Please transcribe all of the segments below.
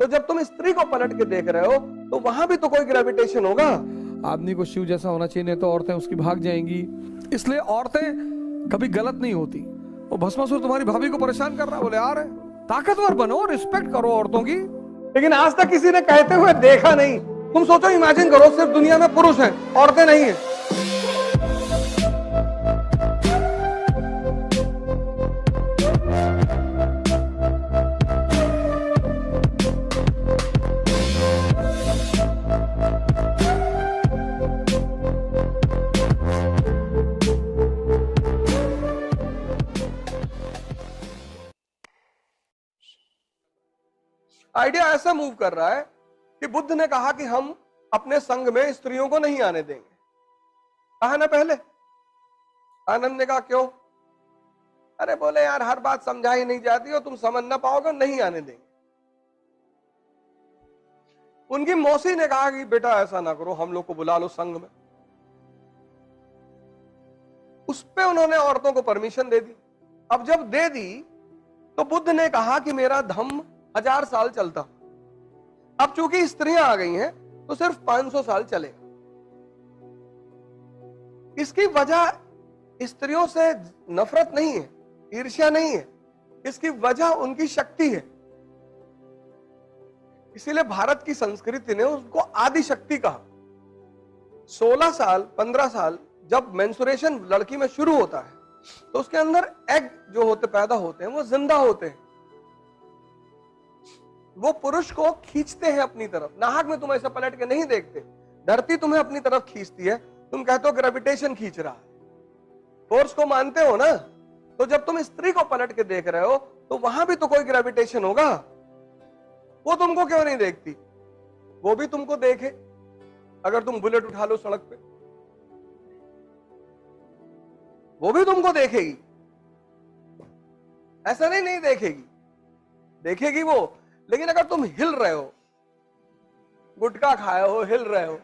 तो जब तुम स्त्री को पलट के देख रहे हो तो वहां भी तो कोई ग्रेविटेशन होगा। आदमी को शिव जैसा होना चाहिए, नहीं तो औरतें उसकी भाग जाएंगी। इसलिए औरतें कभी गलत नहीं होती। वो भस्मासुर तुम्हारी भाभी को परेशान कर रहा है, बोले यार ताकतवर बनो, रिस्पेक्ट करो औरतों की। लेकिन आज तक किसी ने कहते हुए देखा नहीं। तुम सोचो, इमेजिन करो, सिर्फ दुनिया में पुरुष हैं, औरतें नहीं हैं। आइडिया ऐसा मूव कर रहा है कि बुद्ध ने कहा कि हम अपने संघ में स्त्रियों को नहीं आने देंगे। कहा ना पहले। आनंद ने कहा क्यों? अरे बोले यार हर बात समझाई नहीं जाती और तुम समझ ना पाओगे, नहीं आने देंगे। उनकी मौसी ने कहा कि बेटा ऐसा ना करो, हम लोग को बुला लो संघ में। उस पे उन्होंने औरतों को परमिशन दे दी। अब जब दे दी तो बुद्ध ने कहा कि मेरा धम्म 1000 साल चलता। अब चूंकि स्त्रियां आ गई हैं तो सिर्फ 500 साल चलेगा। इसकी वजह स्त्रियों से नफरत नहीं है, ईर्ष्या नहीं है, इसकी वजह उनकी शक्ति है। इसीलिए भारत की संस्कृति ने उसको आदि शक्ति कहा। 16 साल 15 साल जब मेंस्ट्रुएशन लड़की में शुरू होता है तो उसके अंदर एग जो होते पैदा होते हैं वो जिंदा होते हैं। वो पुरुष को खींचते हैं अपनी तरफ। नाहक में तुम ऐसा पलट के नहीं देखते, धरती तुम्हें अपनी तरफ खींचती है। तुम कहते हो ग्रेविटेशन खींच रहा है, फोर्स को मानते हो ना। तो जब तुम स्त्री को पलट के देख रहे हो तो वहां भी तो कोई ग्रेविटेशन होगा। वो तुमको क्यों नहीं देखती? वो भी तुमको देखे। अगर तुम बुलेट उठा लो सड़क पे, वो भी तुमको देखेगी। ऐसा नहीं देखेगी, देखेगी वो। लेकिन अगर तुम हिल रहे हो, गुटखा खाए हो, हिल रहे हो,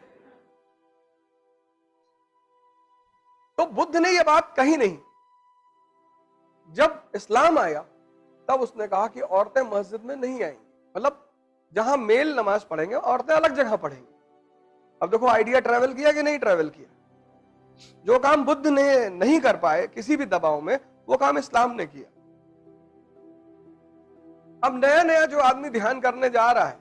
तो बुद्ध ने यह बात कही नहीं। जब इस्लाम आया तब उसने कहा कि औरतें मस्जिद में नहीं आएंगी, मतलब जहां मेल नमाज पढ़ेंगे औरतें अलग जगह पढ़ेंगी। अब देखो आइडिया ट्रैवल किया कि नहीं ट्रैवल किया। जो काम बुद्ध ने नहीं कर पाए किसी भी दबाव में, वो काम इस्लाम ने किया। अब नया नया जो आदमी ध्यान करने जा रहा है,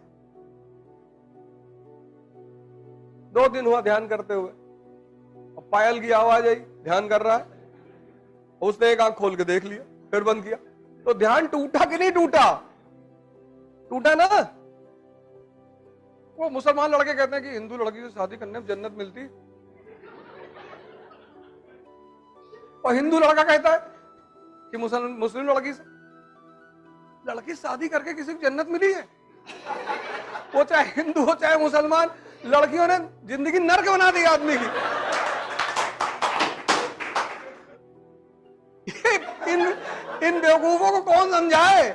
2 दिन हुआ ध्यान करते हुए, अब पायल की आवाज आई, ध्यान कर रहा है, उसने एक आंख खोल के देख लिया, फिर बंद किया, तो ध्यान टूटा कि नहीं टूटा? टूटा ना। वो मुसलमान लड़के कहते हैं कि हिंदू लड़की से शादी करने में जन्नत मिलती, और हिंदू लड़का कहता है कि मुस्लिम लड़की से शादी करके किसी को जन्नत मिली है। वो चाहे हिंदू हो चाहे मुसलमान, लड़कियों ने जिंदगी नर्क बना दी आदमी की। इन बेवकूफों को कौन समझाए?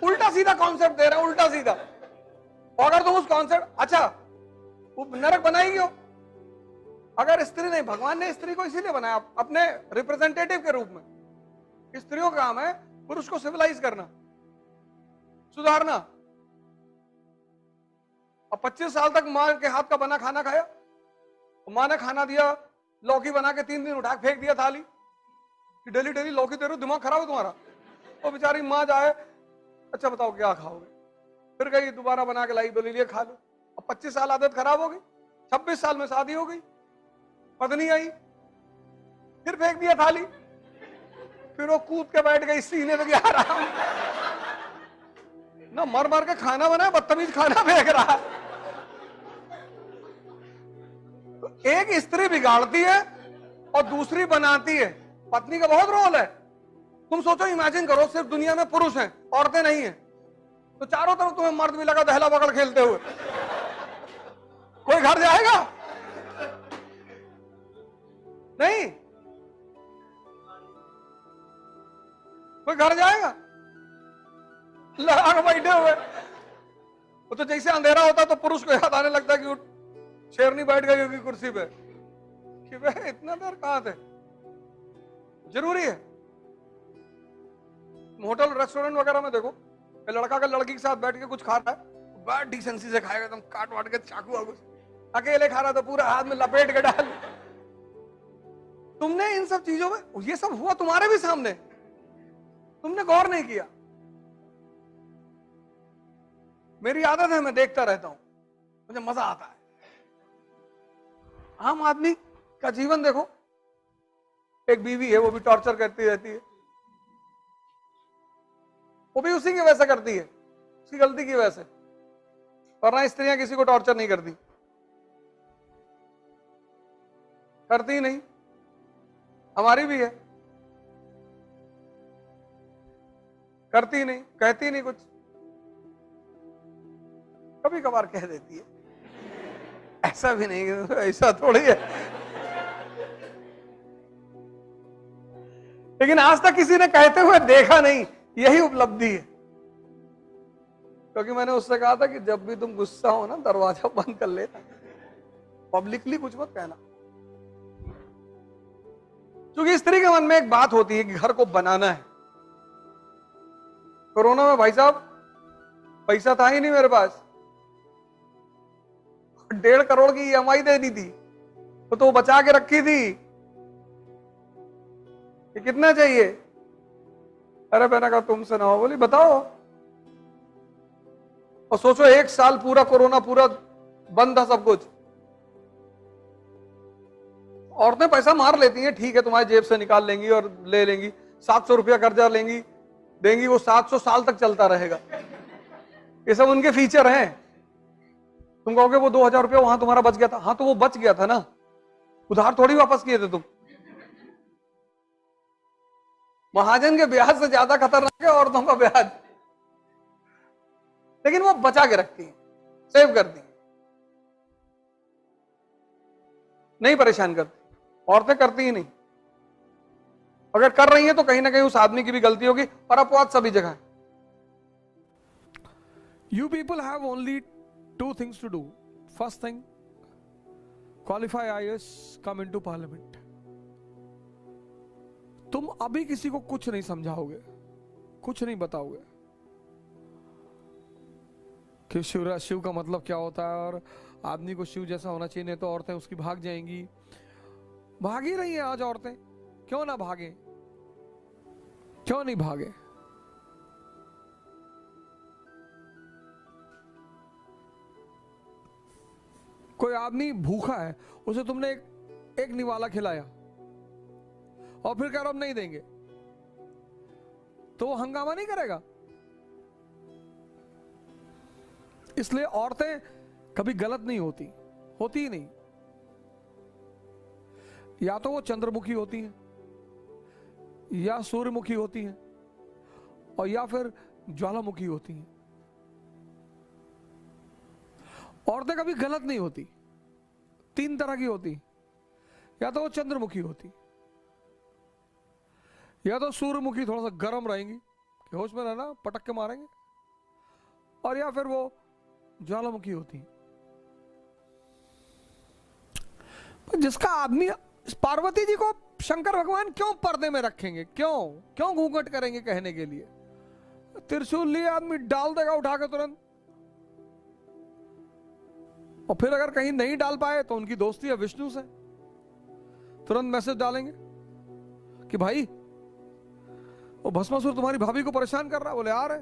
उल्टा सीधा कॉन्सेप्ट दे रहा है, उल्टा सीधा। और अगर तुम उस कॉन्सेप्ट, अच्छा वो नरक बनाई क्यों? अगर स्त्री नहीं, भगवान ने स्त्री को इसीलिए बनाया अपने रिप्रेजेंटेटिव के रूप में। स्त्रियों का काम है पुरुष को सिविलाइज करना, सुधारना। अब 25 साल तक मां के हाथ का बना खाना खाया, मां ने खाना दिया, लौकी बना के 3 दिन उठा फेंक दिया थाली कि डेली डेली लौकी दे रहे हो, दिमाग खराब है तुम्हारा। और बेचारी मां जाए, अच्छा बताओ क्या खाओगे? फिर गई दोबारा बना के लाई, बोली लिए खा लो। अब 25 साल आदत खराब हो गई, 26 साल में शादी हो गई, पत्नी आई, फिर फेंक दिया थाली, फिर वो कूद के बैठ गई सीने लगी आराम ना, मर मर के खाना बना, बदतमीज खाना फेंक रहा। एक स्त्री बिगाड़ती है और दूसरी बनाती है। पत्नी का बहुत रोल है। तुम सोचो, इमेजिन करो, सिर्फ दुनिया में पुरुष हैं, औरतें नहीं हैं, तो चारों तरफ तुम्हें मर्द भी लगा दहला पकड़ खेलते हुए, कोई घर जाएगा? नहीं, कोई घर जाएगा? लगा के बैठे हुए। वो तो जैसे अंधेरा होता तो पुरुष को याद आने लगता कि शेरनी बैठ गई होगी कुर्सी पे कि वे इतना देर कहां थे। जरूरी है। होटल रेस्टोरेंट वगैरह में देखो, कि लड़का का लड़की के साथ बैठ के कुछ खा रहा है, बड़ा डिसेंसी से खाएगा, एकदम काट वाट के चाकू वाकू से। अकेले खा रहा तो पूरा हाथ में लपेट के डाल। तुमने इन सब चीजों में, ये सब हुआ तुम्हारे भी सामने, तुमने गौर नहीं किया। मेरी आदत है, मैं देखता रहता हूं, मुझे मजा आता है। आम आदमी का जीवन देखो, एक बीवी है, वो भी टॉर्चर करती रहती है, वो भी उसी की वजह से करती है, उसकी गलती की वजह से। वरना स्त्रियां किसी को टॉर्चर नहीं करती, करती ही नहीं। हमारी भी है, करती ही नहीं, कहती ही नहीं कुछ, कभी कभार कह देती है, ऐसा भी नहीं, ऐसा थोड़ी है। लेकिन आज तक किसी ने कहते हुए देखा नहीं, यही उपलब्धि है। क्योंकि मैंने उससे कहा था कि जब भी तुम गुस्सा हो ना, दरवाजा बंद कर लेना, पब्लिकली कुछ मत कहना। क्योंकि स्त्री के मन में एक बात होती है कि घर को बनाना है। कोरोना में भाई साहब पैसा था ही नहीं मेरे पास, 1.5 करोड़ की EMI देनी थी, तो बचा के रखी थी कि कितना चाहिए। अरे मैंने कहा तुमसे ना हो, बोली बताओ। और सोचो 1 साल पूरा कोरोना, पूरा बंद था सब कुछ। औरतें पैसा मार लेती हैं, ठीक है, तुम्हारी जेब से निकाल लेंगी और ले लेंगी, 700 रुपया कर्जा लेंगी, देंगी, वो 700 साल तक चलता रहेगा। ये सब उनके फीचर हैं। तुम कहोगे वो 2000 रुपया वहां तुम्हारा बच गया था, हाँ तो वो बच गया था ना, उधार थोड़ी वापस किए थे तुम। महाजन के ब्याज से ज्यादा खतरनाक है औरतों का ब्याज, लेकिन वो बचा के रखती है, सेव करती है, नहीं परेशान करती। औरतें करती ही नहीं, अगर कर रही हैं तो कहीं ना कहीं उस आदमी की भी गलती होगी, और अपवाद सभी जगह है। You people have only 2 things to do. First thing, qualify IAS, come into parliament. तुम अभी किसी को कुछ नहीं समझाओगे, कुछ नहीं बताओगे कि शिव का मतलब क्या होता है और आदमी को शिव जैसा होना चाहिए, नहीं तो औरतें उसकी भाग जाएंगी। भाग ही रही हैं आज औरतें, क्यों ना भागे, क्यों नहीं भागे। कोई आदमी भूखा है, उसे तुमने एक निवाला खिलाया और फिर कह रहे हो हम नहीं देंगे, तो वो हंगामा नहीं करेगा। इसलिए औरतें कभी गलत नहीं होती, होती ही नहीं। या तो वो चंद्रमुखी होती हैं, या सूर्यमुखी होती हैं, और या फिर ज्वालामुखी होती हैं। औरतें कभी गलत नहीं होती, 3 तरह की होती, या तो वो चंद्रमुखी होती, या तो सूर्यमुखी थोड़ा सा गर्म रहेंगी कि होश में रहना, पटक के मारेंगे, और या फिर वो ज्वालामुखी होती। पर जिसका आदमी, पार्वती जी को शंकर भगवान क्यों पर्दे में रखेंगे, क्यों घूंघट करेंगे कहने के लिए? त्रिशूल लिए आदमी डाल देगा उठा के तुरंत, और फिर अगर कहीं नहीं डाल पाए तो उनकी दोस्ती है विष्णु से, तुरंत मैसेज डालेंगे कि भाई वो भस्मासुर तुम्हारी भाभी को परेशान कर रहा है। बोले आ रहे,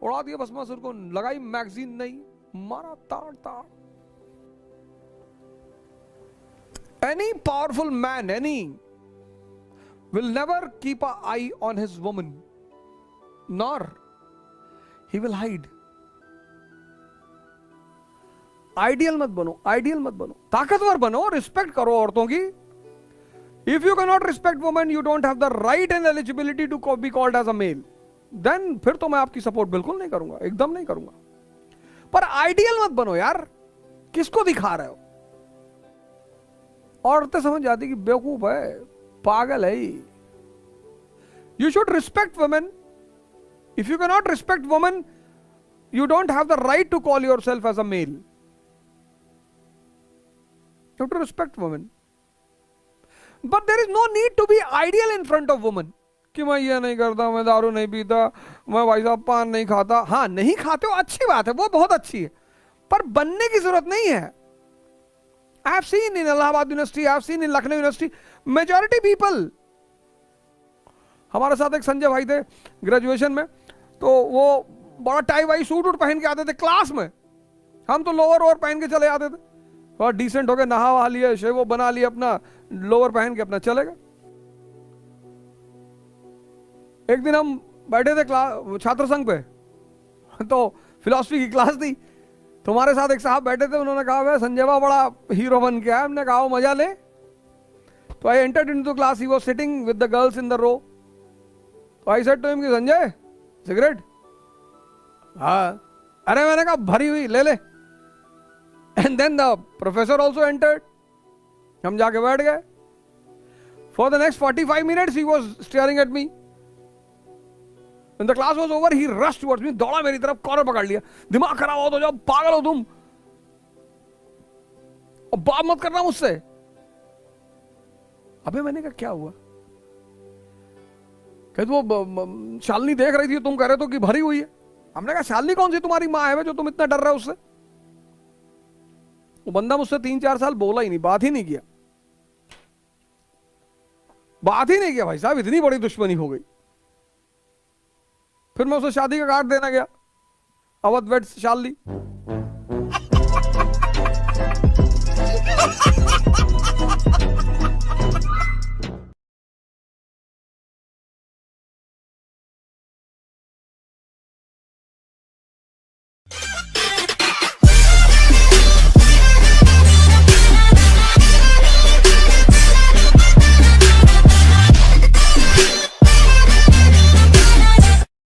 उड़ा दिया भस्मासुर को, लगाई मैगजीन, नहीं मारा ताड़ ताड़। Any powerful man, will never keep an eye on his woman, nor he will hide. Ideal मत बनो, आइडियल मत बनो, ताकतवर बनो, रिस्पेक्ट करो औरतों की। If you cannot respect women, you don't have the right and eligibility to be called as a male. Then फिर तो मैं आपकी सपोर्ट बिल्कुल नहीं करूंगा, एकदम नहीं करूंगा। पर आइडियल मत बनो यार, किसको दिखा रहे हो? औरतें समझ जाती कि बेवकूफ है, पागल है। You should respect women. If you cannot respect women, you don't have the right to call yourself as a male. You have to respect women. But there is no need to be ideal in front of women. कि मैं ये नहीं करता, मैं दारू नहीं पीता, मैं भाई साहब पान नहीं खाता। हाँ नहीं खाते हो, अच्छी बात है, वो बहुत अच्छी है, पर बनने की जरूरत नहीं है। I have seen in Allahabad university, I have seen in Lucknow university, majority people. हमारे साथ एक संजय भाई थे ग्रेजुएशन में, तो वो बड़ा टाई वाई सूट वूट पहन के आते थे क्लास में, हम तो लोअर ओवर पहन के चले आते थे, और डिसेंट होके नहा वहा लिए, शेव बना लिए, अपना लोअर पहन के अपना चले गए। एक दिन हम बैठे थे छात्र संघ पे, तो फिलॉसफी की क्लास थी, तो हमारे साथ एक साहब बैठे थे, उन्होंने कहा भाई संजय बा बड़ा हीरो बन के आया। हमने कहा वो मजा ले। तो I entered into class, he was sitting with the girls in the row. तो आई सेड टू हिम कि संजय सिगरेट? हाँ। अरे मैंने कहा भरी हुई ले ले। And then the professor also entered, हम जाके बैठ गए। For the next 45 minutes he was staring at me. When the class was over, he rushed towards me, दौड़ा मेरी तरफ, कॉलर पकड़ लिया, दिमाग खराब हो तो जाओ, पागल हो तुम, और बात मत करना मुझसे। अबे मैंने कहा क्या हुआ? कहते वो शालिनी देख रही थी, तुम कह रहे तो कि भरी हुई है। हमने कहा शालिनी कौन सी तुम्हारी माँ है जो तुम इतना डर रहे हो उससे? वो बंदा मुझसे 3-4 साल बोला ही नहीं, बात ही नहीं किया, बात ही नहीं किया भाई साहब, इतनी बड़ी दुश्मनी हो गई। फिर मैं उसे शादी का कार्ड देना गया, अवध वेड्स शालिनी।